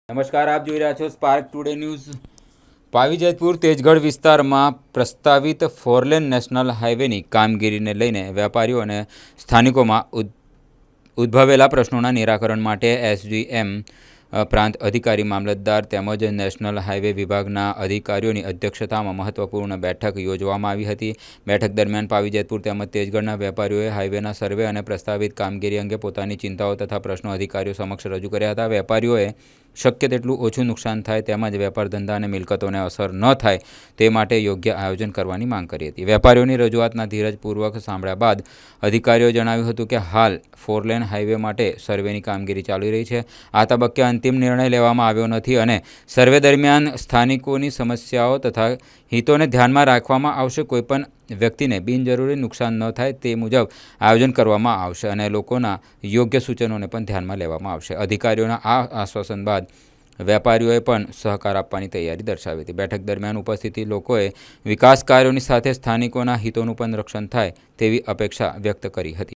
નમસ્કાર, આપ જોઈ રહ્યા છો spark today news. Pavi Jetpur Tejgadh વિસ્તારમાં પ્રસ્તાવિત ફોરલેન નેશનલ હાઈવેની કામગીરીને લઈને વેપારીઓ અને સ્થાનિકોમાં ઉદ્ભવેલા પ્રશ્નોના નિરાકરણ માટે એસડીએમ પ્રાંત અધિકારી, મામલતદાર તેમજ નેશનલ હાઈવે વિભાગના અધિકારીઓની અધ્યક્ષતામાં મહત્વપૂર્ણ બેઠક યોજવામાં આવી હતી। બેઠક દરમિયાન પાવીજેતપુર તેમજ તેજગઢના વેપારીઓએ હાઈવેના સર્વે અને પ્રસ્તાવિત કામગીરી અંગે પોતાની ચિંતાઓ તથા પ્રશ્નો અધિકારીઓ સમક્ષ રજૂ કર્યા હતા। વેપારીઓએ શક્ય તેટલું ઓછું નુકસાન થાય તેમજ વેપાર ધંધા અને મિલકતોને અસર ન થાય તે માટે યોગ્ય આયોજન કરવાની માંગ કરી હતી। વેપારીઓની રજૂઆતના ધીરજપૂર્વક સાંભળ્યા બાદ અધિકારીઓએ જણાવ્યું હતું કે હાલ ફોરલેન હાઈવે માટે સર્વેની કામગીરી ચાલી રહી છે। આ તબક્કે અંતિમ નિર્ણય લેવામાં આવ્યો નથી અને સર્વે દરમિયાન સ્થાનિકોની સમસ્યાઓ તથા હિતોને ધ્યાનમાં રાખવામાં આવશે। કોઈપણ વ્યક્તિને બિનજરૂરી નુકસાન ન થાય તે મુજબ આયોજન કરવામાં આવશે અને લોકોના યોગ્ય સૂચનોને પણ ધ્યાનમાં લેવામાં આવશે। અધિકારીઓના આ આશ્વાસન બાદ વેપારીઓએ પણ સહકાર આપવાની તૈયારી દર્શાવી હતી। બેઠક દરમિયાન ઉપસ્થિત લોકોએ વિકાસ કાર્યોની સાથે સ્થાનિકોના હિતોનું પણ રક્ષણ થાય તેવી અપેક્ષા વ્યક્ત કરી હતી।